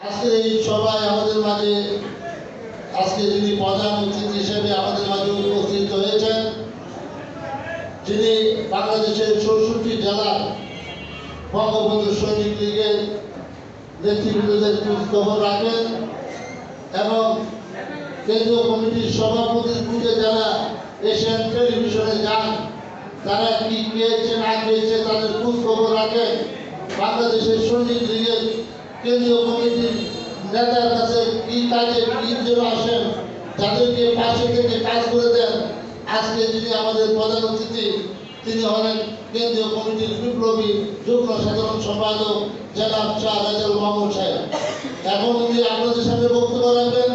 আজকের এই সভায় আমাদের মাঝে আজকে যিনি প্রধান অতিথি হিসেবে আমাদের মাঝে উপস্থিত হয়েছেন, যিনি বাংলাদেশের ৬৪ জেলার বঙ্গবন্ধু সৈনিক লীগের নেতৃবৃন্দদের খোঁজখবর রাখেন এবং কেন্দ্রীয় কমিটির সভাপতির পূজে যারা এশিয়ান টেলিভিশনে যান, তারা কি খেয়েছে না খেয়েছে তাদের খোঁজখবর রাখেন। বাংলাদেশের সৈনিক লীগের কেন্দ্রীয় কমিটির নেতার কাছে কি কাজে কি জন্য আসেন, তাদেরকে পাশে থেকে কাজ করে দেন। আজকে যিনি আমাদের প্রধান অতিথি, তিনি হলেন কেন্দ্রীয় কমিটির বিপ্লবী যুগ্ম সাধারণ সম্পাদক জনাব শাহ রাজাউল মামুন সাহেব। এখন উনি আপনাদের সামনে বক্তব্য রাখবেন।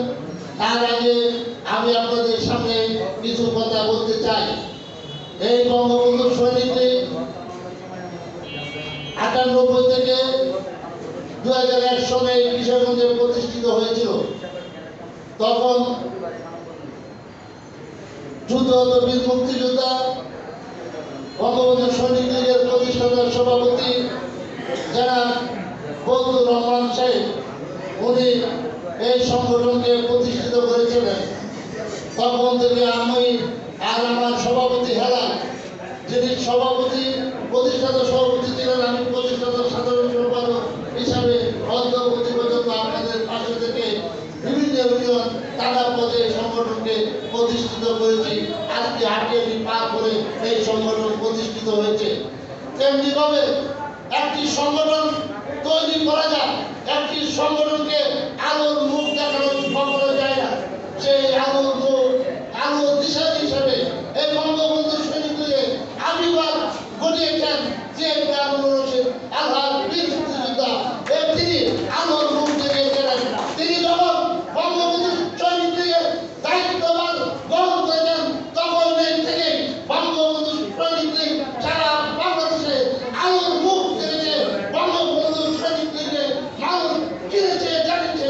তার আগে আমি আপনাদের সামনে কিছু কথা বলতে চাই। এই বঙ্গবন্ধু সৈনিক লীগ 98 থেকে 2001 সালে কিশোরগঞ্জে প্রতিষ্ঠিত হয়েছিল। তখন যুদ্ধরত বীর মুক্তিযোদ্ধা বঙ্গবন্ধু সৈনিক লীগের প্রতিষ্ঠাতা সভাপতি যারা ফজলুর রহমান সাহেব, উনি এই সংগঠনকে প্রতিষ্ঠিত করেছিলেন। তখন থেকে আমি আর আমার সভাপতি হেলাল, যিনি প্রতিষ্ঠাতা সভাপতি ছিলেন, আমি প্রতিষ্ঠাতা সাধারণ সম্পাদক হিসাবে অদ্যাবধি পর্যন্ত আপনাদের পাশে থেকে বিভিন্ন ইউনিয়ন তারা পদে সংগঠনকে প্রতিষ্ঠিত করেছি। আজকে হাটিয়ালি পার করে এই সংগঠন প্রতিষ্ঠিত হয়েছে। তেমনিভাবে একটি সংগঠন তৈরি করা যায়, একটি সংগঠনকে আলোর মুখ দেখানো কখনো যায় না। সেই আলোর মুখ, আলোর দিশা হিসাবে এই বঙ্গবন্ধু সৈনিক লীগের আবির্ভাব ঘটিয়েছেন যে রশিদ আলহাজ বীর মুক্তিযোদ্ধা। তিনি আলোর মুখ দেখিয়েছিলেন। তিনি যখন বঙ্গবন্ধু সৈনিক লীগের দায়িত্বভার গ্রহণ করেছেন, তখন থেকে বঙ্গবন্ধু সৈনিক লীগ সারা বাংলাদেশে আলোর মুখ দেখেছে। বঙ্গবন্ধু সৈনিক লীগের মানুষ চিনেছে, জানিয়েছে।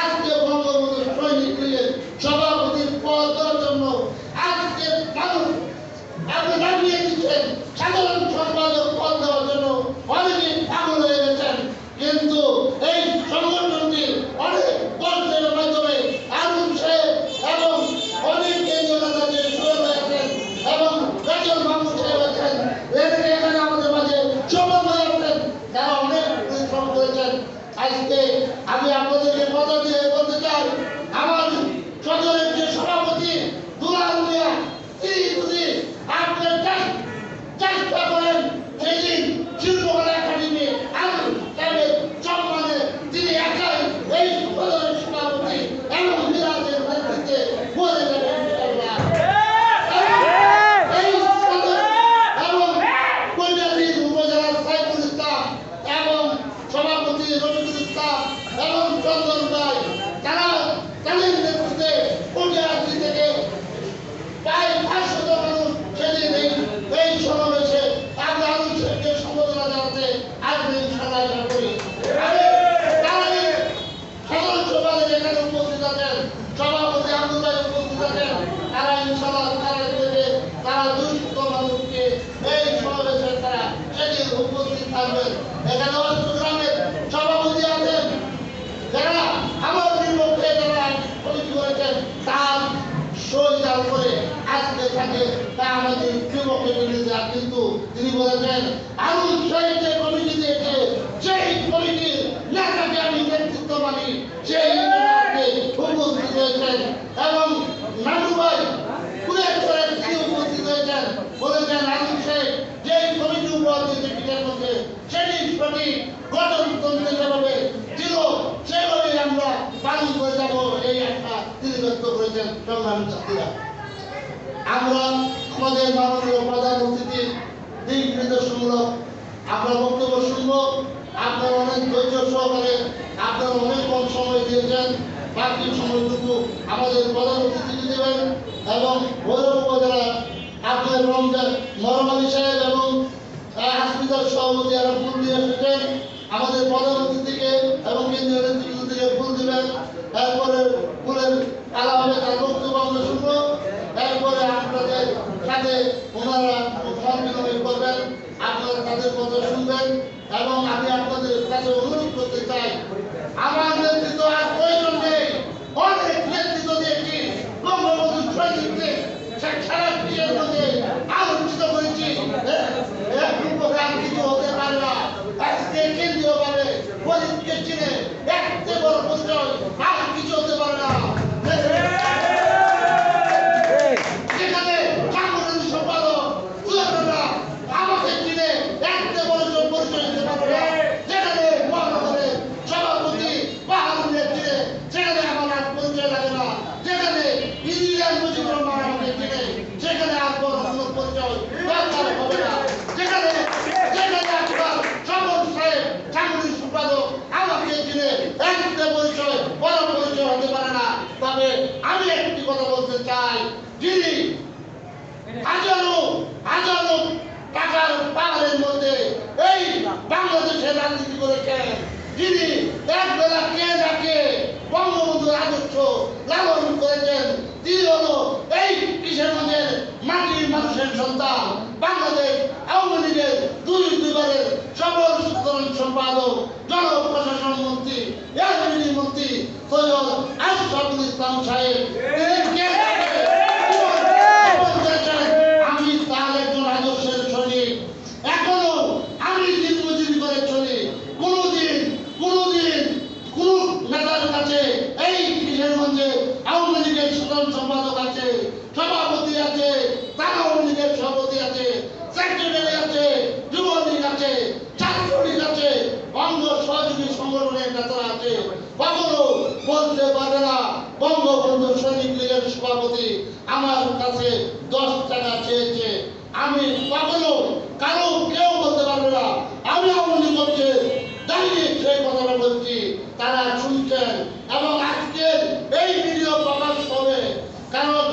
আজকে বঙ্গবন্ধু সৈনিক লীগের সভাপতির পদ দেওয়ার জন্য আজকে মানুষ আপনি দাঁড়িয়ে দিচ্ছেন, সাধারণ সম্পাদক পদ দেওয়ার জন্য অনেকেই পাগল হয়ে গেছেন। কিন্তু এই সংগঠনটি অনেক বর্ষের মাধ্যমে আরুন সাহেব এবং অনেক কেন্দ্রীয় নেতাদের শুরু হয়েছেন এবং রাজাউল মামুন সাহেব আছেন, এখানে আমাদের মাঝে সমন্বয় আছেন, তারা অনেক পরিশ্রম করেছেন। আজকে আমি আপনাদেরকে কথা দিয়ে বলতে চাই, আমার সদরের যে সভাপতি দুলাল মিয়া, তিনি যদি আপনার চেষ্টা করেন সেদিন শিল্পকলা একাডেমি আলম সাহেবের সম্মানে তিনি একাই এই সদরের সভাপতি এবং মিরাজের নেতৃত্বে বলে দেবেন। এই সদর এবং কৈলাসহীন উপজেলার সাইফুল ইসলাম এবং সভাপতি রফিকুল ইসলাম এবং চন্দন ভাই, তারা তাদের নেতৃত্বে কৈলাসহীন থেকে প্রায় 500 মানুষ সেদিন এই সমাবেশে আমরা আলম সাহেবকে সম্বোধনা জানাতে আসবে ইনশাআল্লাহ আশা করি। সাধারণ সভায় যেখানে উপস্থিত আছেন, সভাপতি আব্দুল ভাই উপস্থিত আছেন, তারা ইনশাআল্লাহ তারা 200 মানুষকে এই সমাবেশে তারা সেদিন উপস্থিত থাকবেন। এখানে অষ্টগ্রামের সভাপতি আছেন, যারা আমার বিপক্ষে যারা কমিটি করেছেন, তার সহিদার করে আজকে থাকে তা আমাদের বিপক্ষে বিরোধী। কিন্তু তিনি বলেছেন আলম সাহেব যে কমিটি দিয়েছে, সেই কমিটির নেতাকে আমি নেতৃত্ব মানি, সেই নেতাকে উপস্থিত হয়েছেন এবং নানু ভাই কুলেশ্বরের তিনি উপস্থিত হয়েছেন, বলেছেন আলম সাহেব যে কমিটি উপহার দিয়েছে পিঠের মধ্যে সেটি সঠিক গঠনতন্ত্র যেভাবে ছিল সেভাবেই আমরা পালন করে যাব, এই একটা তিনি ব্যক্ত করেছেন। সংগ্রামী ছাত্রীরা, আমরা আমাদের মাননীয় প্রধান অতিথির দিক নির্দেশমূলক আমরা বক্তব্য শুনব। আপনারা অনেক ধৈর্য সহকারে আপনারা অনেক কম সময় দিয়েছেন, বাকি সময়টুকু আমাদের প্রধান অতিথিকে দেবেন এবং ভৈরব উপজেলা আপনার রমজান নরম আলী সাহেব এবং হাসপাতাল সভাপতি এরা ফুল দিয়ে এসেছেন। আমাদের প্রধান অতিথিকে এবং কেন্দ্রীয় নেতৃত্ব থেকে ফুল দিবেন। এরপরে ফুলের আলা হবে, তার বক্তব্য আমরা শুনবো। এরপরে আপনাদের সাথে ওনারা মত বিনিময় করবেন, আপনারা তাদের কথা শুনবেন এবং আমি আপনাদের কাছে অনুরোধ করতে চাই, আমাদের আজকে পরিচয় বড় পরিচয় হতে পারে না। তবে আমি একটি কথা বলতে চাই, যিনি হাজারো হাজারো টাকার পাহাড়ের মধ্যে এই বাংলাদেশের রাজনীতি করেছেন, যিনি এক বেলা কে ডাকে বঙ্গবন্ধুর আদর্শ লালন করেছেন, তিনি হলো এই কিশোরগঞ্জের মাটির মানুষের সন্তান, বাংলাদেশ আওয়ামী লীগের দুইবারের সফল সাধারণ সম্পাদক, জনপ্রশাসন মন্ত্রী, এসপিডি মন্ত্রী সৈয়দ আশরাফুল ইসলাম সাহেব। আমি তার একজন আদর্শের সৈনিক, এখনো আমি দিনমজুরি করে চলি। কোনোদিন কোন নেতার কাছে এই কিশোরগঞ্জে আওয়ামী লীগের সাধারণ সম্পাদক আছে, সভাপতি আছে, তারা আওয়ামী লীগের সভাপতি আছে, সেক্রেটারি আছে, যুবলীগ আছে, ছাত্রলীগ আছে, অঙ্গ সহযোগী সংগঠনের নেতারা আছে, কখনো বলতে পারে না বঙ্গবন্ধু সৈনিক লীগের সভাপতি আমার কাছে 10 টাকা চেয়েছে। আমি কখনো কেউ বলতে পারবে না আমি আওয়ামী লীগ করছে দাঁড়িয়ে সেই কথাটা বলছি। তারা শুনছেন এবং আজকে এই ভিডিও প্রকাশ হবে, কারণ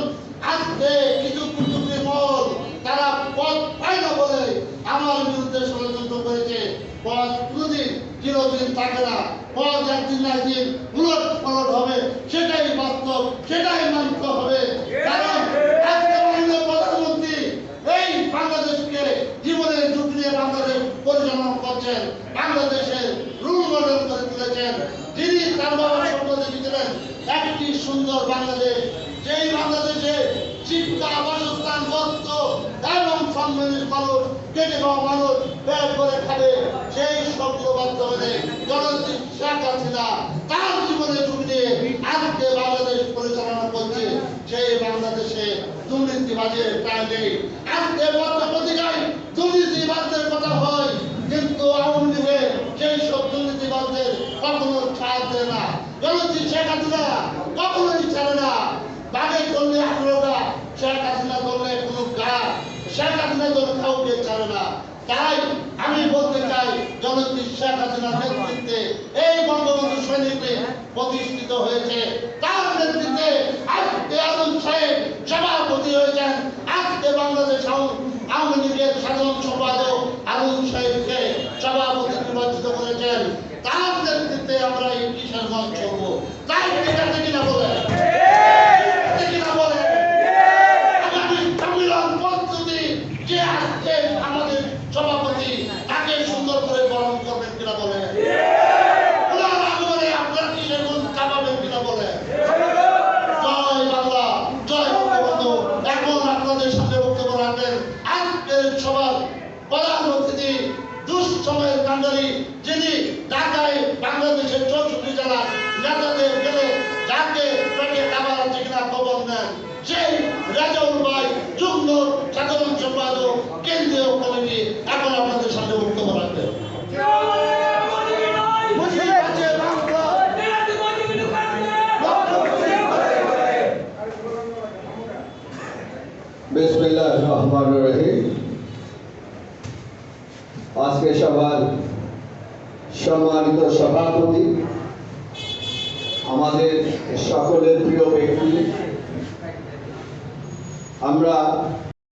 আজকে কিছু কুটুম্বী মহল তারা পদ পায় না বলে আমার বিরুদ্ধে ষড়যন্ত্র করেছে। পদ কোনোদিন চিরদিন থাকে না, পদ একদিন না একদিন উলট পালট হবে, সেটাই বাস্তব, সেটাই মানতে হবে। কারণ আজকে মাননীয় প্রধানমন্ত্রী এই বাংলাদেশকে জীবনের ঝুঁকি নিয়ে বাংলাদেশ পরিচালনা করছেন, বাংলাদেশের রুল মডেল করে তুলেছেন। যিনি তার বাবার স্বপ্ন দেখেছিলেন একটি সুন্দর বাংলাদেশ, যেই বাংলাদেশে শিক্ষা, বাসস্থান, বস্ত্র এবং সম্মানিত মানুষ, কেটে খাওয়া মানুষ ব্যয় করে খাবে, সেই স্বপ্ন বাস্তবায়নে জননেত্রী শেখ হাসিনা তার জীবনে ঝুঁকি নিয়ে আজকে বাংলাদেশ পরিচালনা করছে। সেই বাংলাদেশে দুর্নীতিবাজের প্রায় নেই। আজকে পত্রিকায় দুর্নীতিবাজদের কথা হয়, কিন্তু আওয়ামী লীগের সেই সব দুর্নীতিবাজদের কখনো ছাড় দেয় না। জননেত্রী শেখ হাসিনা কখনোই ছাড়ে না। বাঘে চললে 18টা, শেখ হাসিনা চললে কোনো গাছ, শেখ হাসিনা চললে কাউকে ছাড়ে না। তাই আমি বলতে চাই, জননেত্রী শেখ হাসিনার নেতৃত্বে এই বঙ্গবন্ধু সৈনিক লীগ প্রতিষ্ঠিত হয়েছে। তার নেতৃত্বে আজকে আলম সাহেব সভাপতি হয়েছেন। আজকে বাংলাদেশ আওয়ামী লীগের সাধারণ সম্পাদক আলম সাহেবকে সভাপতি নির্বাচিত করেছেন। তার নেতৃত্বে আমরা এই কিশোরগঞ্জ চলবো। তাই ঠিক আছে কিনা বলেন? যে আজকে আমাদের সভাপতি তাকে সুন্দর করে বরণ করবেন কিনা বলে, আপনার কিশোরগঞ্জ চাপাবেন কিনা বলে। জয় বাংলা, জয় বঙ্গবন্ধু। এখন আপনাদের সামনে বক্তব্য রাখবেন আজকের সভার প্রধান অতিথি, দুঃসময়ের কান্ডারি, যিনি ঢাকায় বাংলাদেশের 64 জেলার নেতাদের গেলে যাকে পেটে খাবার আছে কিনা খবর নেন, সেই রাজাউল ভাই যুগ্ম সাধারণ সম্পাদক কেন্দ্রীয় কমিটি এখন আপনাদের সামনে বক্তব্য রাখবেন। বিসমিল্লাহির রহমানির রহিম। আজকে সভার সম্মানিত সভাপতি, আমাদের সকলের প্রিয় ব্যক্তি, আমরা